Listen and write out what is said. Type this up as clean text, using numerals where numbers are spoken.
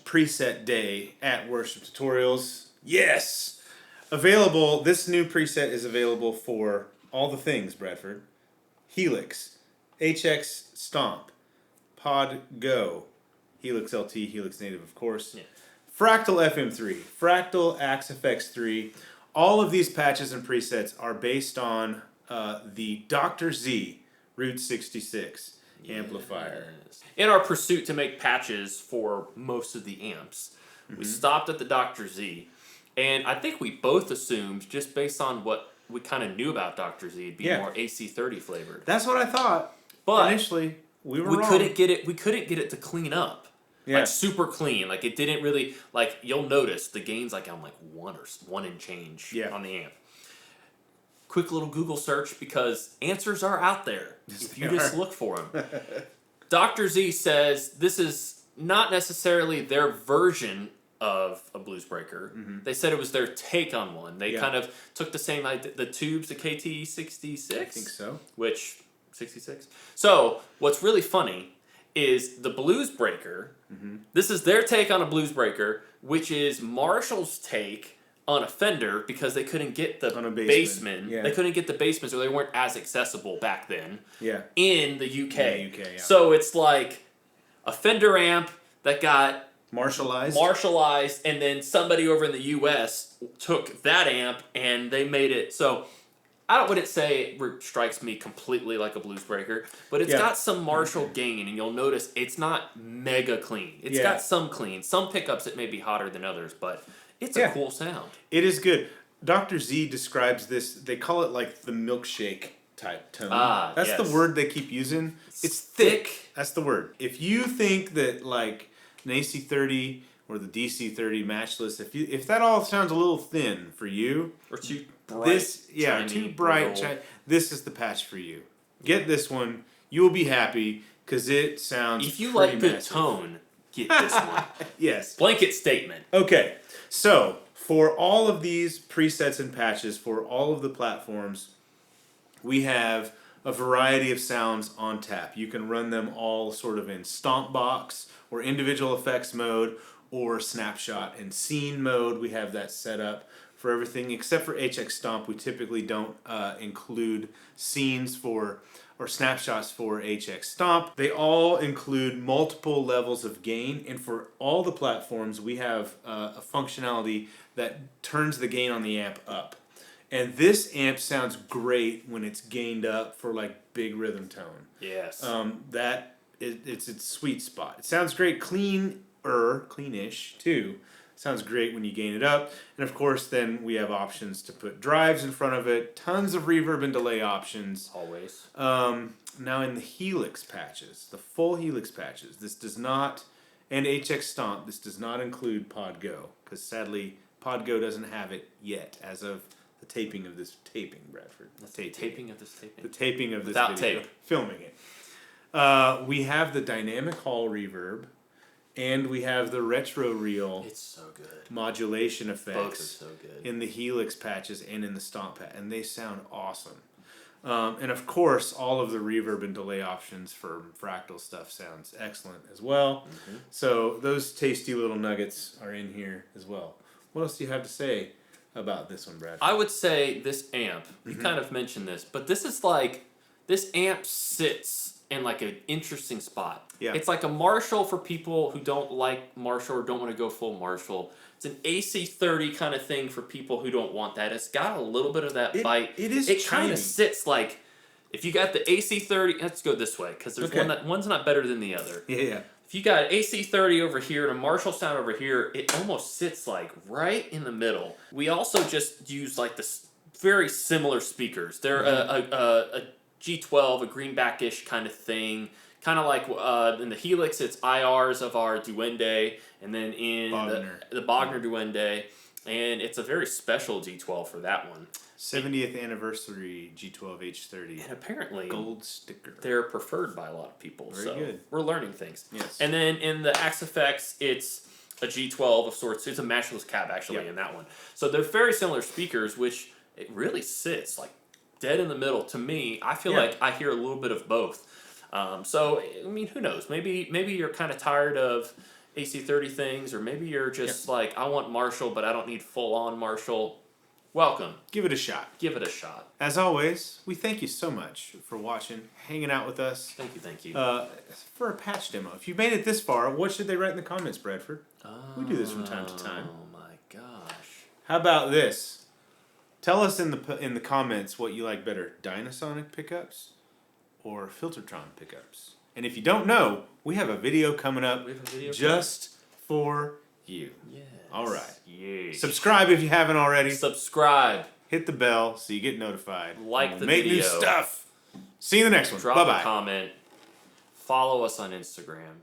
preset day at Worship Tutorials. Yes! Available, this new preset is available for all the things, Bradford. Helix, HX Stomp, Pod Go, Helix LT, Helix Native, of course. Yeah. Fractal FM3, Fractal Axe FX3. All of these patches and presets are based on the Dr. Z Route 66 amplifier. In our pursuit to make patches for most of the amps, we stopped at the Dr. Z, and I think we both assumed, just based on what we kind of knew about Dr. Z, it'd be more AC30 flavored. That's what I thought. But initially, we were wrong. couldn't get it. We couldn't get it to clean up. Yeah. Like super clean. Like it didn't really, like you'll notice the gain's like on like one and change on the amp. Quick little Google search because answers are out there if you just look for them. Dr. Z says this is not necessarily their version of a Bluesbreaker. They said it was their take on one. They kind of took the same, the tubes, the KT66. I think so. Which, 66? So, what's really funny is the Bluesbreaker, this is their take on a Bluesbreaker, which is Marshall's take on a Fender because they couldn't get the bassmen. Yeah. They couldn't get the bassmen, so they weren't as accessible back then in the UK. In the UK, So it's like a Fender amp that got Marshallized, and then somebody over in the US took that amp and they made it. So I wouldn't say it strikes me completely like a Bluesbreaker, but it's got some Marshall gain, and you'll notice it's not mega clean. It's got some clean. Some pickups it may be hotter than others, but it's a cool sound. It is good. Dr. Z describes this, they call it like the milkshake type tone. That's the word they keep using. It's thick. That's the word. If you think that like an AC30 or the DC30 matchless, if that all sounds a little thin for you, or too bright, too bright, this is the patch for you. Get this one. You will be happy because it sounds. If you like good tone, get this one. Yes. Blanket statement. Okay, so for all of these presets and patches for all of the platforms, we have a variety of sounds on tap. You can run them all sort of in Stomp box or individual effects mode or snapshot and scene mode. We have that set up for everything except for HX Stomp. We typically don't include scenes for or snapshots for HX Stomp. They all include multiple levels of gain, and for all the platforms we have a functionality that turns the gain on the amp up. And this amp sounds great when it's gained up for like big rhythm tone. Yes. It's its sweet spot. It sounds great cleanish too. Sounds great when you gain it up. And of course then we have options to put drives in front of it. Tons of reverb and delay options. Always. Now in the Helix patches, the full Helix patches, this does not, and HX Stomp, this does not include Pod Go. Because sadly, Pod Go doesn't have it yet as of the taping of this Bradford. The taping of this taping? The taping of this Without video. tape. Filming it. We have the dynamic hall reverb, and we have the retro reel. It's so good. Modulation effects. Both are so good. In the Helix patches and in the Stomp patch, and they sound awesome. And of course, all of the reverb and delay options for Fractal stuff sounds excellent as well. So those tasty little nuggets are in here as well. What else do you have to say about this one, Bradford? I would say this amp, you kind of mentioned this, but this is like, this amp sits in like an interesting spot. Yeah. It's like a Marshall for people who don't like Marshall or don't want to go full Marshall. It's an AC30 kind of thing for people who don't want that. It's got a little bit of that bite. It kind of sits like, if you got the AC30, let's go this way, because there's one's not better than the other. Yeah. If you got AC30 over here and a Marshall sound over here, it almost sits like right in the middle. We also just use like this very similar speakers. They're a G12, a greenback-ish kind of thing. Kind of like in the Helix, it's IRs of our Duende, and then in the Bogner Duende, and it's a very special G12 for that one. 70th anniversary G12H30. And apparently, gold sticker. They're preferred by a lot of people. Very so good. We're learning things. Yes. And then in the Axe Effects, it's a G12 of sorts. It's a matchless cab actually in that one. So they're very similar speakers, which it really sits like dead in the middle. To me, I feel like I hear a little bit of both. So I mean, who knows? Maybe you're kind of tired of AC30 things, or maybe you're just like, I want Marshall, but I don't need full-on Marshall. Welcome. Give it a shot. Give it a shot. As always, we thank you so much for watching, hanging out with us. Thank you. For a patch demo. If you've made it this far, what should they write in the comments, Bradford? We do this from time to time. Oh my gosh. How about this? Tell us in the comments what you like better, Dynasonic pickups or Filtertron pickups. And if you don't know, we have a video coming up just for you. Yes. All right. Yes. Subscribe if you haven't already. Subscribe. Hit the bell so you get notified. Like the make video. Make new stuff. See you in the next one. Drop Bye-bye. a comment. Follow us on Instagram.